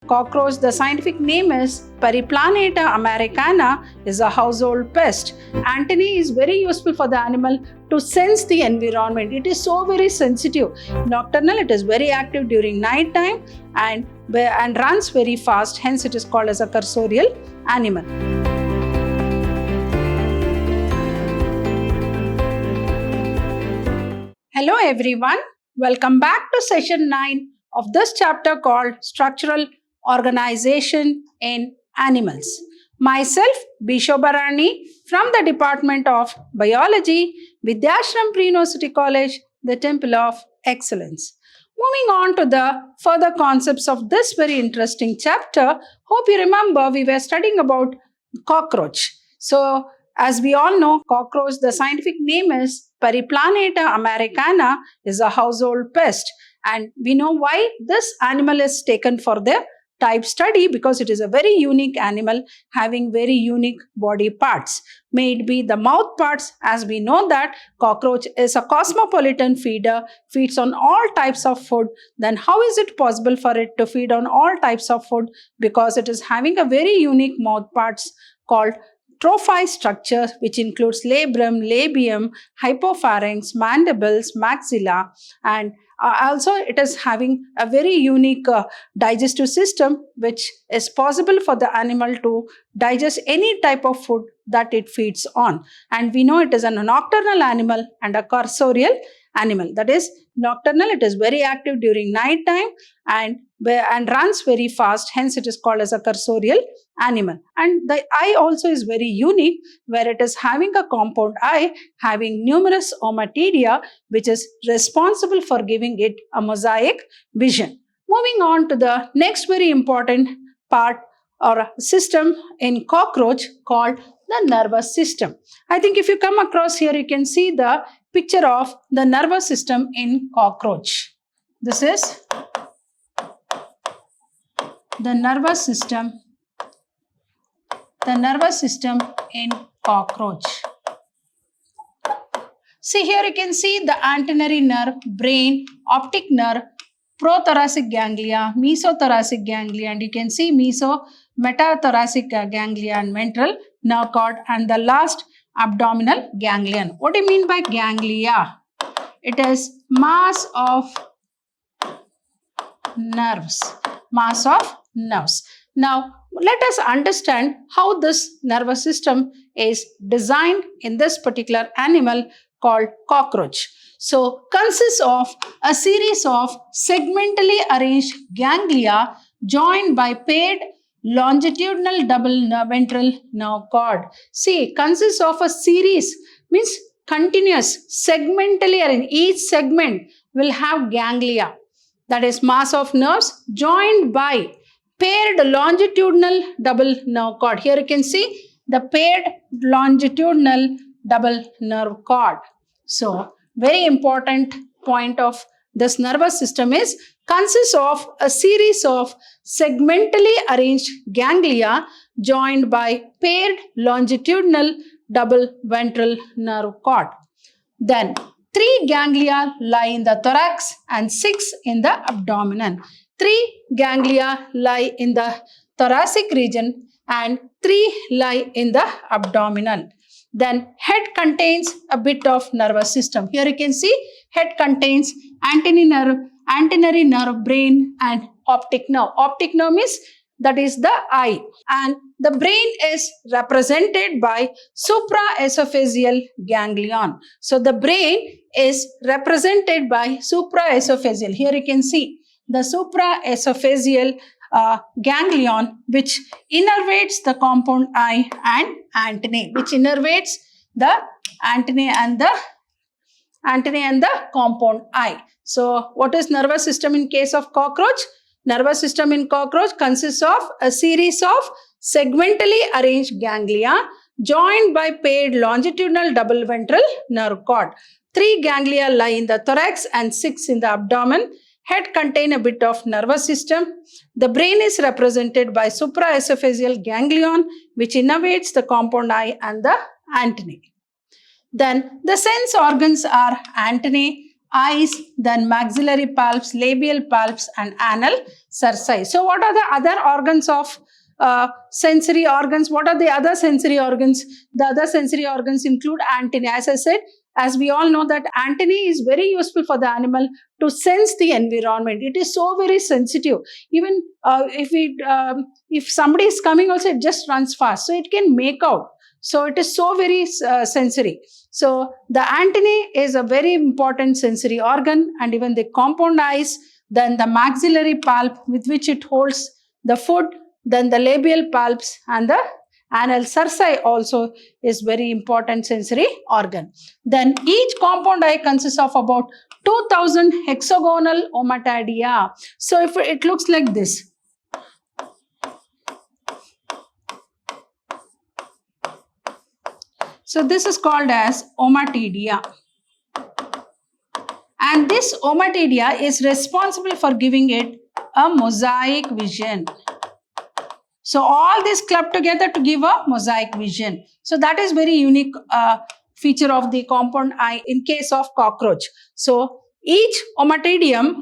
Cockroach, the scientific name is Periplaneta americana, is a household pest. Antennae is very useful for the animal to sense the environment. It is so very sensitive. Nocturnal, it is very active during night time and runs very fast. Hence, it is called as a cursorial animal. Hello everyone. Welcome back to session 9 of this chapter called Structural Organization in Animals. Myself, Bishobha Rani from the Department of Biology, Vidyashram Pre-University College, the Temple of Excellence. Moving on to the further concepts of this very interesting chapter, hope you remember we were studying about cockroach. So, as we all know, cockroach, the scientific name is Periplaneta americana, is a household pest. And we know why this animal is taken for the type study, because it is a very unique animal having very unique body parts. May it be the mouth parts, as we know that cockroach is a cosmopolitan feeder, feeds on all types of food. Then how is it possible for it to feed on all types of food? Because it is having a very unique mouth parts called trophi structure, which includes labrum, labium, hypopharynx, mandibles, maxilla, and also it is having a very unique digestive system, which is possible for the animal to digest any type of food that it feeds on. And we know it is a nocturnal animal and a cursorial animal. That is, nocturnal, it is very active during night time and runs very fast. Hence, it is called as a cursorial animal. And the eye also is very unique, where it is having a compound eye having numerous ommatidia, which is responsible for giving it a mosaic vision. Moving on to the next very important part or system in cockroach called the nervous system. I think if you come across here, you can see the picture of the nervous system in cockroach. This is the nervous system in cockroach. See, here you can see the antennary nerve, brain, optic nerve, prothoracic ganglia, mesothoracic ganglia, and you can see metathoracic ganglia and ventral nerve cord, and the last abdominal ganglion. What do you mean by ganglia? It is mass of nerves. Now, let us understand how this nervous system is designed in this particular animal called cockroach. So, consists of a series of segmentally arranged ganglia joined by paired longitudinal double ventral nerve cord. See, consists of a series, means continuous, segmentally arranged. Each segment will have ganglia, that is mass of nerves, joined by paired longitudinal double nerve cord. Here you can see the paired longitudinal double nerve cord. So, very important point of this nervous system is consists of a series of segmentally arranged ganglia joined by paired longitudinal double ventral nerve cord. Then 3 ganglia lie in the thorax and 6 in the abdomen. 3 ganglia lie in the thoracic region and 3 lie in the abdominal. Then head contains a bit of nervous system. Here you can see head contains antennary nerve, brain and optic nerve. Optic nerve means that is the eye, and the brain is represented by supraesophageal ganglion. So the brain is represented by supraesophageal. Here you can see the supraesophageal ganglion, which innervates the compound eye and antennae, which innervates the antennae and the compound eye. So, what is nervous system in case of cockroach? Nervous system in cockroach consists of a series of segmentally arranged ganglia joined by paired longitudinal double ventral nerve cord. 3 ganglia lie in the thorax and 6 in the abdomen. Head contain a bit of nervous system. The brain is represented by supraesophageal ganglion, which innervates the compound eye and the antennae. Then the sense organs are antennae, eyes, then maxillary palps, labial palps, and anal cerci. So what are the other organs of sensory organs? What are the other sensory organs? The other sensory organs include antennae. As I said, as we all know that antennae is very useful for the animal to sense the environment. It is so very sensitive. Even if somebody is coming also, it just runs fast. So it can make out. So it is so very sensory. So the antennae is a very important sensory organ, and even the compound eyes, then the maxillary pulp with which it holds the food, then the labial palps, and the anal cerci also is very important sensory organ. Then each compound eye consists of about 2000 hexagonal ommatidia. So if it looks like this. So this is called as ommatidia. And this ommatidia is responsible for giving it a mosaic vision. So all this clubbed together to give a mosaic vision. So that is very unique feature of the compound eye in case of cockroach. So each ommatidium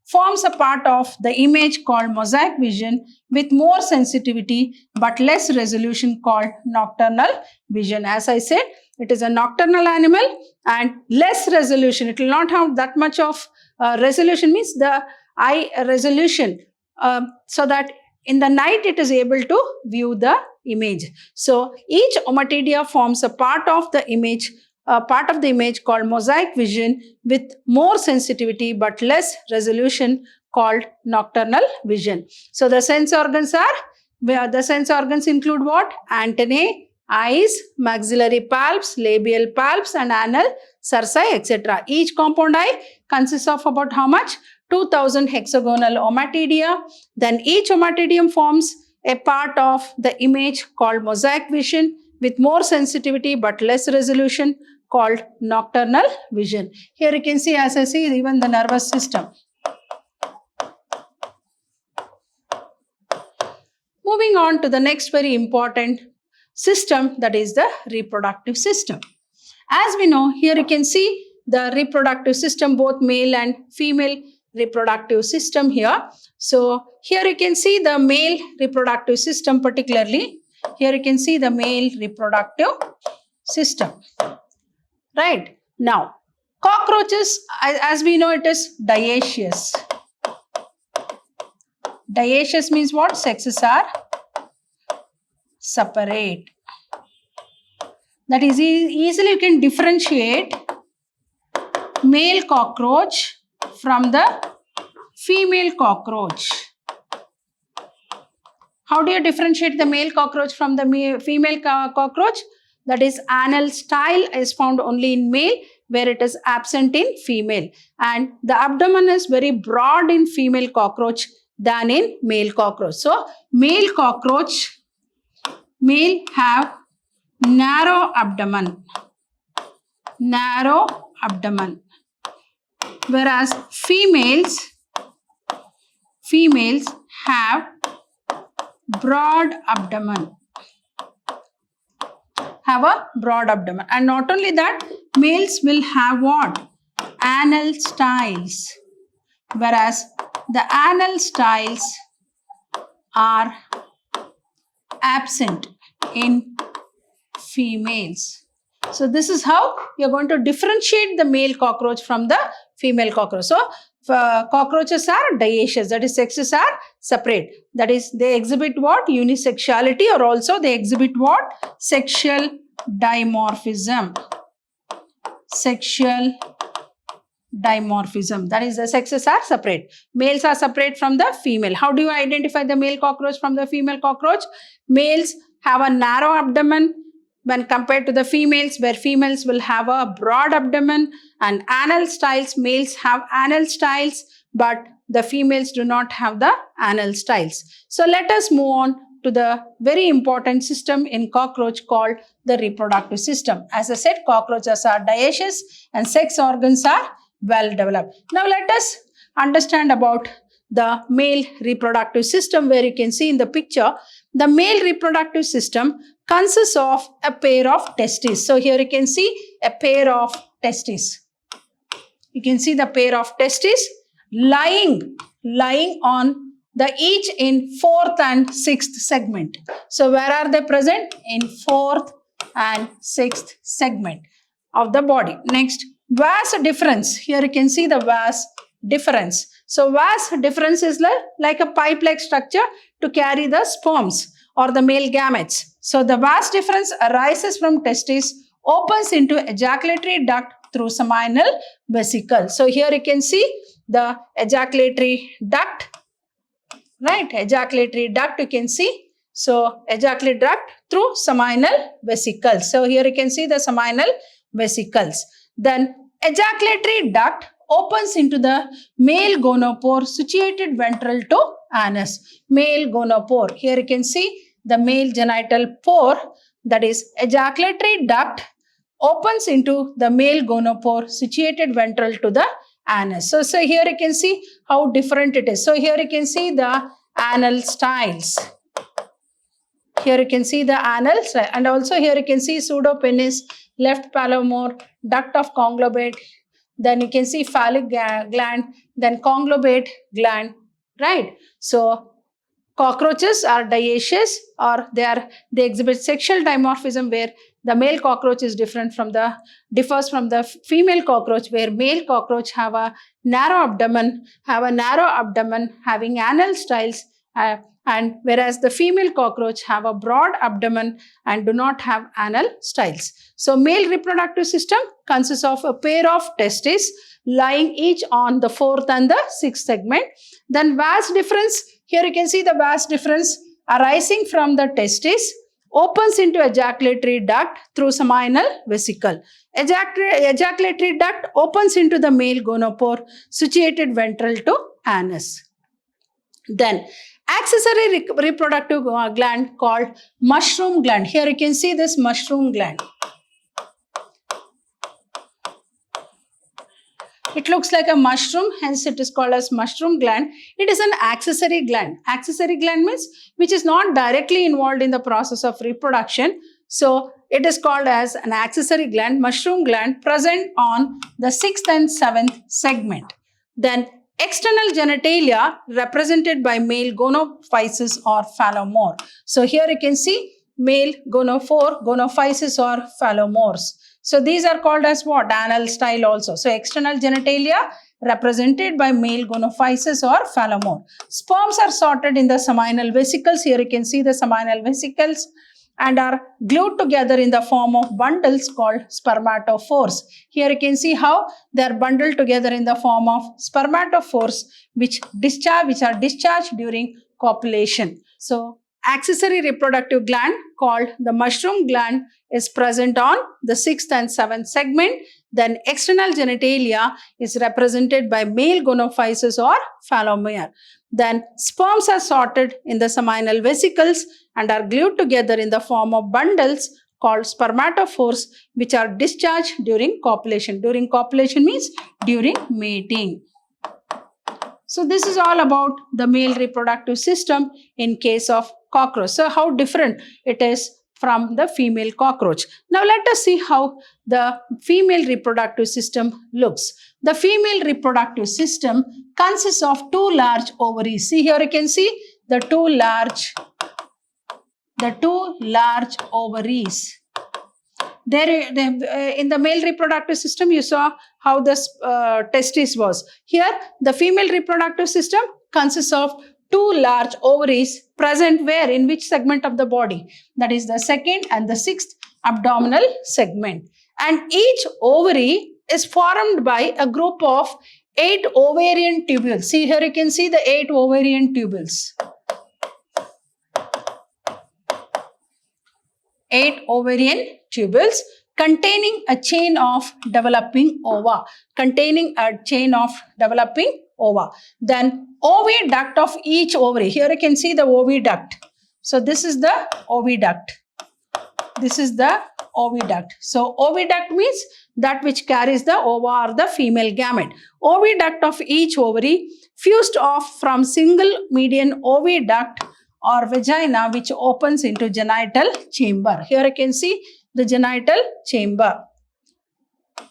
forms a part of the image called mosaic vision with more sensitivity but less resolution called nocturnal vision. As I said, it is a nocturnal animal and less resolution. It will not have that much of resolution, means the eye resolution, so that in the night it is able to view the image. So each ommatidia forms a part of the image called mosaic vision with more sensitivity but less resolution called nocturnal vision. So the sense organs include what? Antennae, eyes, maxillary palps, labial palps, and anal cerci, etc. Each compound eye consists of about how much? 2000 hexagonal ommatidia. Then each ommatidium forms a part of the image called mosaic vision with more sensitivity but less resolution called nocturnal vision. Here you can see, as I see, even the nervous system. Moving on to the next very important system, that is the reproductive system. As we know, here you can see the reproductive system, both male and female reproductive system here. So here you can see the male reproductive system, particularly here you can see the male reproductive system. Right. Now, cockroaches, as we know, it is dioecious. Dioecious means what? Sexes are separate. That is, easily you can differentiate male cockroach from the female cockroach. How do you differentiate the male cockroach from the female cockroach? That is, anal style is found only in male, where it is absent in female. And the abdomen is very broad in female cockroach than in male cockroach. So, male cockroach, male have narrow abdomen. Narrow abdomen. Whereas females have broad abdomen. Have a broad abdomen. And not only that, males will have what? Anal styles. Whereas the anal styles are absent in females. So this is how you're going to differentiate the male cockroach from the female cockroach. So cockroaches are dioecious, that is, sexes are separate. That is, they exhibit what? Unisexuality, or also they exhibit what? Sexual dimorphism. Sexual dimorphism. That is, the sexes are separate. Males are separate from the female. How do you identify the male cockroach from the female cockroach? Males have a narrow abdomen when compared to the females, where females will have a broad abdomen, and anal styles, males have anal styles, but the females do not have the anal styles. So let us move on to the very important system in cockroach called the reproductive system. As I said, cockroaches are dioecious and sex organs are well developed. Now let us understand about the male reproductive system, where you can see in the picture, the male reproductive system consists of a pair of testes. So here you can see a pair of testes. You can see the pair of testes lying on the each in 4th and 6th segment. So where are they present? In 4th and 6th segment of the body. Next, vas difference. Here you can see the vas difference. So vas difference is like a pipe-like structure to carry the sperms or the male gametes. So the vas difference arises from testes, opens into ejaculatory duct through seminal vesicle. So here you can see the ejaculatory duct, right? Ejaculatory duct you can see. So ejaculatory duct through seminal vesicles. So here you can see the seminal vesicles. Then ejaculatory duct opens into the male gonopore situated ventral to anus. Male gonopore. Here you can see the male genital pore, that is ejaculatory duct opens into the male gonopore situated ventral to the anus. So here you can see how different it is. So here you can see the anal styles. Here you can see the anal style, and also here you can see pseudopenis, left palomore, duct of conglobate. Then you can see phallic gland, then conglobate gland, right? So cockroaches are dioecious, or they exhibit sexual dimorphism, where the male cockroach is differs from the female cockroach, where male cockroach have a narrow abdomen having anal styles, and whereas the female cockroach have a broad abdomen and do not have anal styles. So male reproductive system consists of a pair of testes lying each on the 4th and the 6th segment. Then vas difference. Here you can see the vas difference arising from the testes, opens into ejaculatory duct through seminal vesicle. Ejaculatory duct opens into the male gonopore situated ventral to anus. Then accessory reproductive gland called mushroom gland. Here you can see this mushroom gland. It looks like a mushroom, hence it is called as mushroom gland. It is an accessory gland. Accessory gland means which is not directly involved in the process of reproduction. So it is called as an accessory gland, mushroom gland, present on the 6th and 7th segment. Then external genitalia represented by male gonophysis or phallomore. So here you can see male gonophore, gonophysis or phallomores. So these are called as what? Anal style also. So external genitalia represented by male gonophysis or phallomore. Sperms are sorted in the seminal vesicles. Here you can see the seminal vesicles and are glued together in the form of bundles called spermatophores. Here you can see how they are bundled together in the form of spermatophores which are discharged during copulation. So accessory reproductive gland called the mushroom gland is present on the 6th and 7th segment. Then external genitalia is represented by male gonophysis or phallomere. Then sperms are sorted in the seminal vesicles and are glued together in the form of bundles called spermatophores which are discharged during copulation. During copulation means during mating. So this is all about the male reproductive system in case of cockroach. So how different it is from the female cockroach. Now let us see how the female reproductive system looks. The female reproductive system consists of 2 large ovaries. See here you can see the two large ovaries. In the male reproductive system, you saw how the testis was. Here, the female reproductive system consists of 2 large ovaries present where? In which segment of the body? That is the 2nd and the 6th abdominal segment. And each ovary is formed by a group of 8 ovarian tubules. See here you can see the 8 ovarian tubules. 8 ovarian tubules containing a chain of developing ova. Then oviduct of each ovary. Here you can see the oviduct. So this is the oviduct. So oviduct means that which carries the ova or the female gamete. Oviduct of each ovary fused off from single median oviduct or vagina which opens into genital chamber. Here you can see the genital chamber.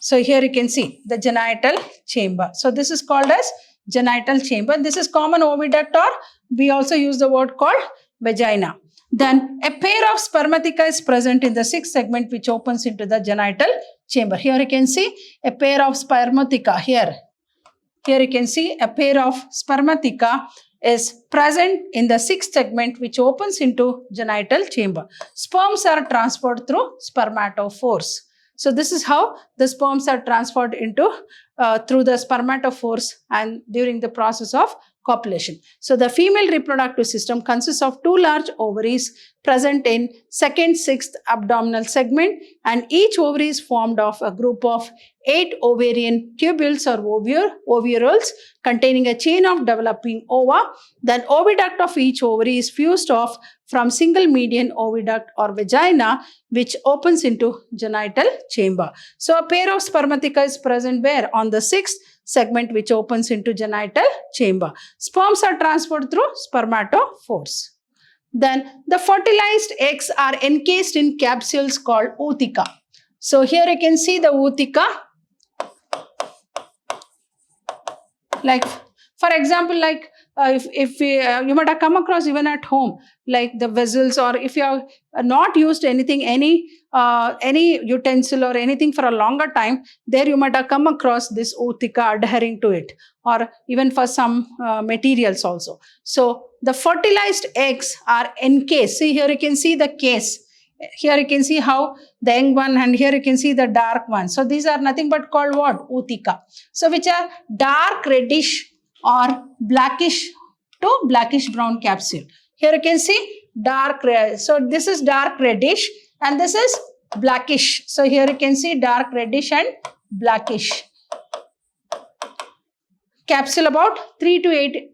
So here you can see the genital chamber. So this is called as genital chamber. This is common oviduct, or we also use the word called vagina. Then a pair of spermatheca is present in the sixth segment which opens into the genital chamber. Here you can see a pair of spermatheca here. Here you can see a pair of spermatheca is present in the sixth segment which opens into genital chamber. Sperms are transferred through spermatophores. So this is how the sperms are transferred into through the spermatophores and during the process of copulation. So the female reproductive system consists of two large ovaries present in second, sixth abdominal segment, and each ovary is formed of a group of 8 ovarian tubules or ovules containing a chain of developing ova. Then oviduct of each ovary is fused off from single median oviduct or vagina which opens into genital chamber. So a pair of spermatheca is present where? On the sixth segment which opens into genital chamber. Sperms are transferred through spermatophores. Then the fertilized eggs are encased in capsules called ootheca. So here you can see the ootheca. Like for example, like if you might have come across even at home, like the vessels, or if you have not used anything, any utensil or anything for a longer time, there you might have come across this ootheca adhering to it, or even for some materials also. So the fertilized eggs are encased. See, here you can see the case. Here you can see how the young one, and here you can see the dark one. So these are nothing but called what? Ootheca. So which are dark reddish or blackish to blackish brown capsule. Here you can see dark red. So this is dark reddish and this is blackish. So here you can see dark reddish and blackish. Capsule about 3 to 8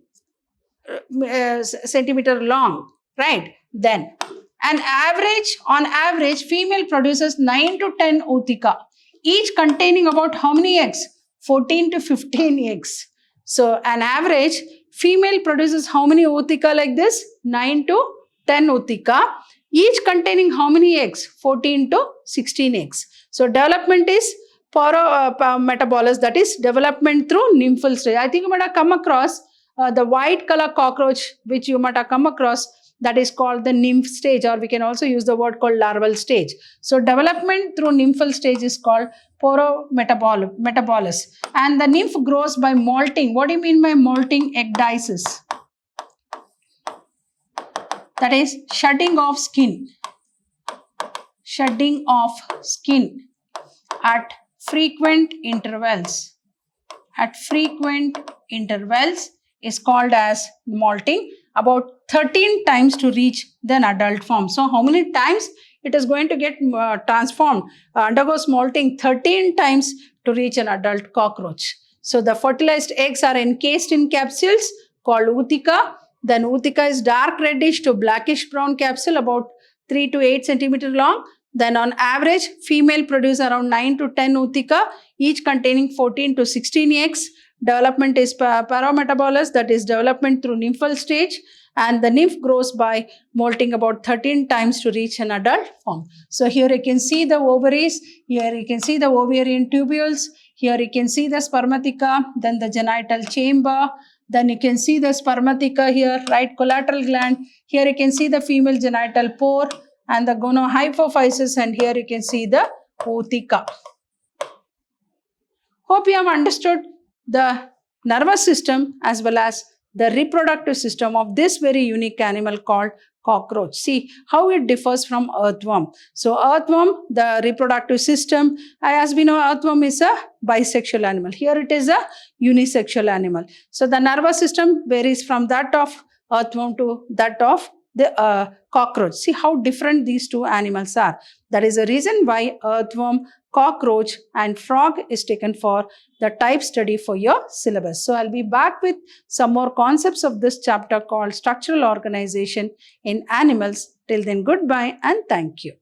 centimeter long, right? Then on average, female produces 9 to 10 ootheca, each containing about how many eggs? 14 to 15 eggs. So an average, female produces how many ootheca like this? 9 to 10 ootheca, each containing how many eggs? 14 to 16 eggs. So development is metabolus, that is development through nymphal stage. I think you might have come across the white color cockroach, which you might have come across, that is called the nymph stage, or we can also use the word called larval stage. So development through nymphal stage is called metabolus. And the nymph grows by molting. What do you mean by molting? Ecdysis. That is shedding of skin. Shedding of skin at frequent intervals. At frequent intervals is called as molting. About 13 times to reach the adult form. So how many times it is going to get transformed, undergoes molting? 13 times to reach an adult cockroach. So the fertilized eggs are encased in capsules called ootheca. Then ootheca is dark reddish to blackish brown capsule about 3 to 8 centimeter long. Then on average, female produce around 9 to 10 ootheca, each containing 14 to 16 eggs. Development is parametabolous, that is development through nymphal stage, and the nymph grows by molting about 13 times to reach an adult form. So here you can see the ovaries, here you can see the ovarian tubules, here you can see the spermatheca, then the genital chamber, then you can see the spermatheca here, right collateral gland, here you can see the female genital pore and the gonohypophysis, and here you can see the ootheca. Hope you have understood the nervous system as well as the reproductive system of this very unique animal called cockroach. See how it differs from earthworm. So earthworm, the reproductive system, as we know, earthworm is a bisexual animal. Here it is a unisexual animal. So the nervous system varies from that of earthworm to that of the cockroach. See how different these two animals are. That is the reason why earthworm, cockroach and frog is taken for the type study for your syllabus. So I'll be back with some more concepts of this chapter called structural organization in animals. Till then, goodbye and thank you.